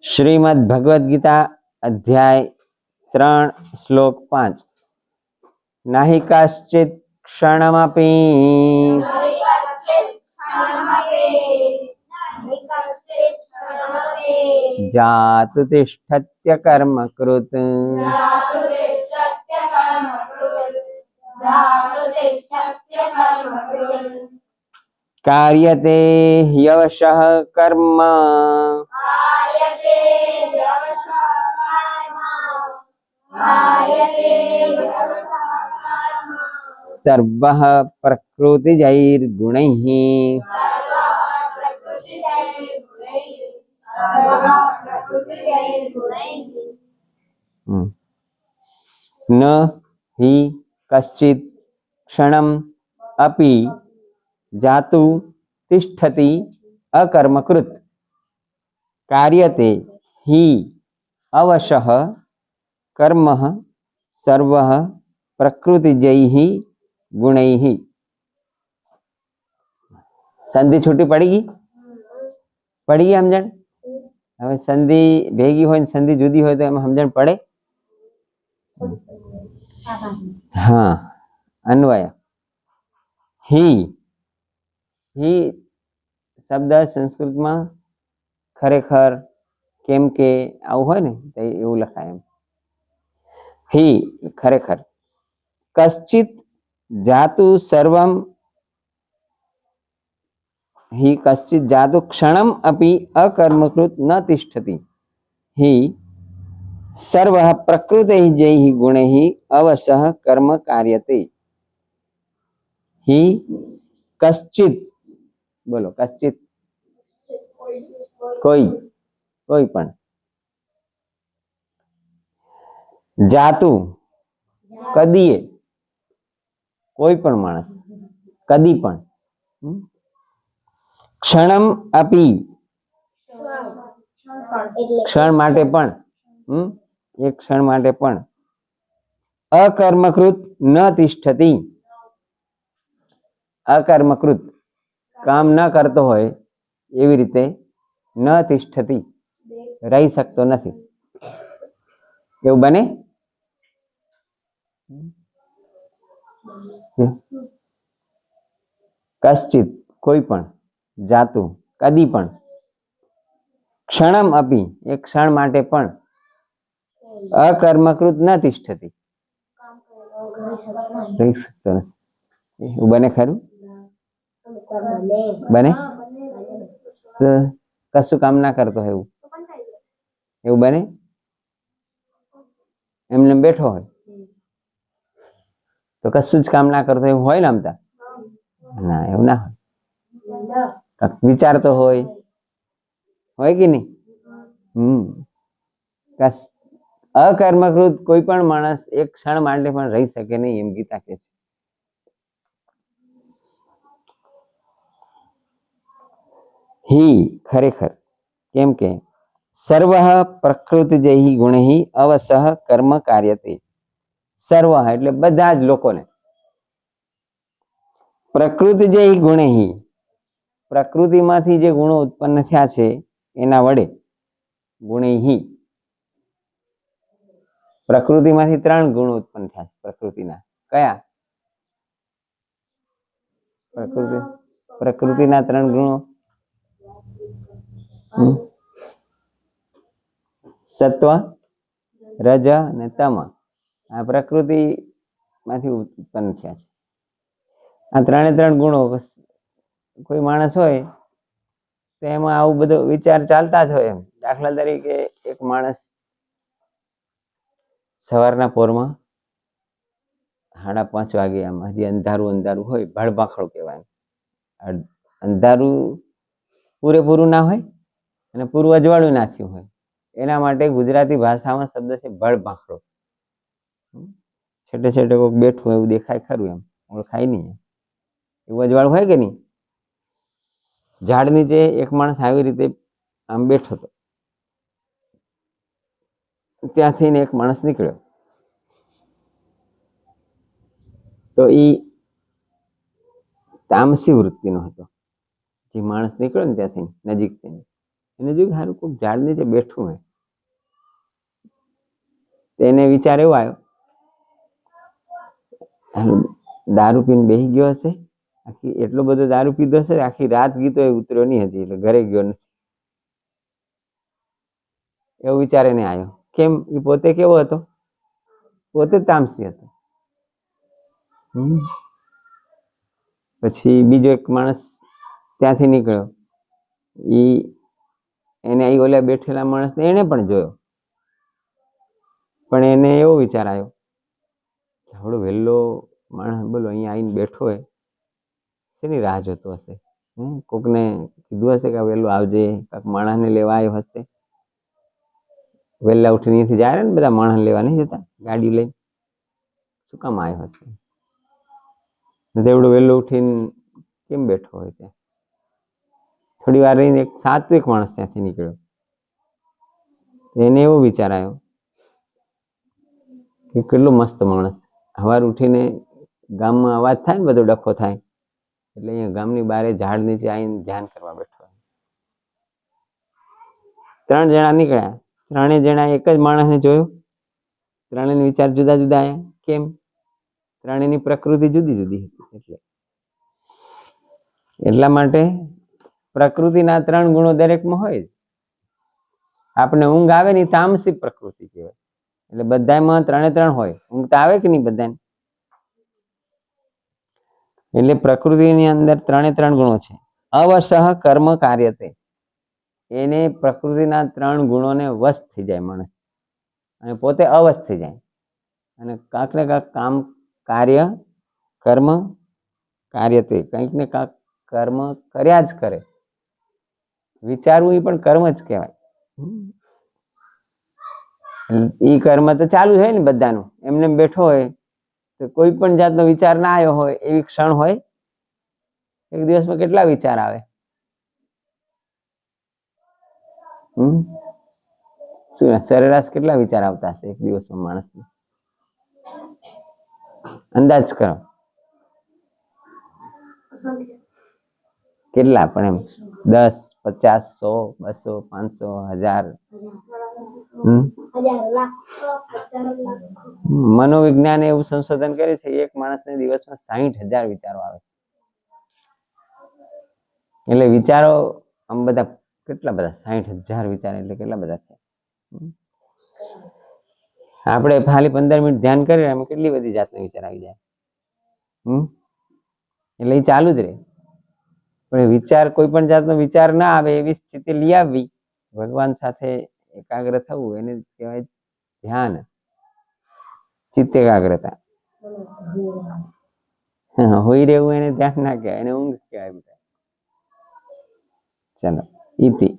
श्रीमद् भगवद गीता अध्याय 3 श्लोक 5 नहि कश्चित् क्षणमपि जातु तिष्ठत्य कर्म कृत् कार्यते ह्यवशः कर्म सर्वः प्रकृतिजैर्गुणैः न हि कश्चित् क्षणम् अपि जातु तिष्ठति अकर्मकृत् कार्यते हि अवशः कर्म सर्वः प्रकृतिजैः गुणैः। संधि छूटी पड़ेगी समझण। હવે સંધિ ભેગી હોય ને સંધિ જુદી હોય તો એમાં સમજણ પડે. હા, અન્વય. ही શબ્દ સંસ્કૃતમાં ખરેખર કેમ કે આવું હોય ને તો એવું લખાય એમ. ही ખરેખર કશ્ચિત જાતુ સર્વમ ही कश्चित् जातु क्षणम् अपि अकर्मकृत् न तिष्ठति ही सर्वः प्रकृतिजैः गुणैः अवशः कर्म कार्यते। ही कश्चित् बोलो कश्चित् कोई पण जातु कदीए कोई पण माणस कदी पण क्षणम अपि क्षण माटे पण एक क्षण माटे पण अकर्मकृत न तिष्ठति अकर्मकृत काम न करतो होय एवी रीते न तिष्ठति रही सकतो नथी एवुं बने. कश्चित कोई पण जातु कदी पण क्षणम अपि एक क्षण माटे पण अकर्मकृत न तिष्ठति रही सकतो नथी एवुं बने खरुं बने तो कशुं काम ना करतो होय एवुं बने एमने बैठो होय तो कशुं ज काम ना करतो होय ने आमता ना एवुं ना होय. विचार तो होय कि नहीं. अकर्मकृत कोई पण माणस एक क्षण माटे पण रही सके नहीं एम गीता कहे छे. ही खरेखर केम के सर्वः प्रकृतिजैः गुणैः अवशः कर्म कार्यते. सर्व એટલે બધા જ લોકોને પ્રકૃતિજૈः ગુણૈः પ્રકૃતિમાંથી જે ગુણો ઉત્પન્ન થયા છે એના વડે ગુણૈः પ્રકૃતિમાંથી 3 ગુણો ઉત્પન્ન થયા છે પ્રકૃતિના. કયા? પ્રકૃતિના 3 ગુણો સત્વ રજ અને તમ. આ પ્રકૃતિમાંથી ઉત્પન્ન થયા છે. આ 3 ગુણો કોઈ માણસ હોય તો એમાં આવું બધું વિચાર ચાલતા જ હોય એમ. દાખલા તરીકે એક માણસ સવારના પોરમાં 5:30 વાગે આમ હજી અંધારું હોય ભળભાખડું કહેવાય. અંધારું પૂરેપૂરું ના હોય અને પૂરું અજવાળું ના થયું હોય એના માટે ગુજરાતી ભાષામાં શબ્દ છે ભળભાખડો. છેટે છેટે કોઈક બેઠું એવું દેખાય ખરું એમ ઓળખાય નહીં. એવું અજવાળું હોય કે નહીં. ઝાડ નીચે એક માણસ આવી રીતે આમ બેઠો હતો. ત્યાંથી એક માણસ નીકળ્યો તો એ તામસી વૃત્તિનો હતો. જે માણસ નીકળ્યો ને ત્યાંથી નજીકથી એને જોયું કે સારું કોઈક ઝાડ નીચે બેઠું હોય. એને વિચાર એવો આવ્યો, દારૂ પીને બેસી ગયો હશે, આખી એટલો બધો દારૂ પીધો હશે, આખી રાત ગીતો એ ઉતર્યો નહીં હજી, એટલે ઘરે ગયો નથી. એવો વિચાર એને આવ્યો. કેમ? એ પોતે કેવો હતો? પોતે તામસી હતો. પછી બીજો એક માણસ ત્યાંથી નીકળ્યો. એને ઓલા બેઠેલા માણસને એને પણ જોયો, પણ એને એવો વિચાર આવ્યો, આવડો વહેલો માણસ બોલો અહીંયા આવીને બેઠો હોય, શેની રાહ જોતો હશે? કોકને કીધું હશે કે વહેલું આવજે, કાંક માણસને લેવા આવ્યો હશે. વહેલા ઉઠીને અહીંયાથી જાય ને બધા માણસ લેવા નહીં જતા ગાડી લઈને, શું કામ આવ્યો હશે? એવડું વહેલું ઉઠીને કેમ બેઠો હોય ત્યાં? થોડી વાર રહીને એક સાત્વિક માણસ ત્યાંથી નીકળ્યો. એને એવો વિચાર આવ્યો કે કેટલો મસ્ત માણસ, સવાર ઉઠીને ગામમાં અવાજ થાય ને, બધો ડખો થાય, એટલે અહીંયા ગામની બારે ઝાડ નીચે આવીને ધ્યાન કરવા બેઠો. 3 જણા નીકળ્યા. 3 જણા એક જ માણસને જોયો. 3 વિચાર જુદા જુદા આવ્યા. કેમ? 3ની પ્રકૃતિ જુદી જુદી હતી. એટલા માટે પ્રકૃતિના 3 ગુણો દરેકમાં હોય. આપણે ઊંઘ આવે ને તામસી પ્રકૃતિ કહેવાય. એટલે બધામાં 3 હોય. ઊંઘ તો આવે કે નહીં બધાને? એટલે પ્રકૃતિની અંદર 3 ગુણો છે. અવસહ કર્મ કાર્યતે. એને પ્રકૃતિના 3 ગુણોને વશ થઈ જાય માણસ, અને પોતે અવશ થઈ જાય, અને કાંક ને કાંક કામ કાર્ય કર્મ કાર્યતે, કંઈક ને કાંક કર્મ કર્યા જ કરે. વિચારવું એ પણ કર્મ જ કહેવાય. એ કર્મ તો ચાલુ હોય ને બધાનું. એમને બેઠો હોય તો કોઈ પણ જાતનો વિચાર ના આવ્યો હોય એવી ક્ષણ હોય? એક દિવસમાં કેટલા વિચાર આવે? શું સરેરાશ કેટલા વિચાર આવતા હશે એક દિવસમાં માણસને? અંદાજ કરો કેટલા? પણ એમ 10, 50, 100, 200, 500, 1000. મનોવિજ્ઞાન એવું સંશોધન કર્યું છે, એક માણસને દિવસમાં 60,000 વિચારો આવે. એટલે વિચારો આમ બધા કેટલા બધા? 60,000 વિચાર એટલે કેટલા બધા થયા? આપણે ખાલી 15 મિનિટ ધ્યાન કરીએ એમાં કેટલી બધી જાતના વિચાર આવી જાય. એટલે એ ચાલુ જ રહે. પણ વિચાર, કોઈ પણ જાતનો વિચાર ના આવે એવી સ્થિતિ લઈ આવવી, ભગવાન સાથે એકાગ્ર થવું, એને કહેવાય ધ્યાન, ચિત્ત એકાગ્રતા. હોઈ રહેવું એને ધ્યાન ના કહેવાય, એને ઊંઘ કહેવાય. ચાલો, ઇતિ.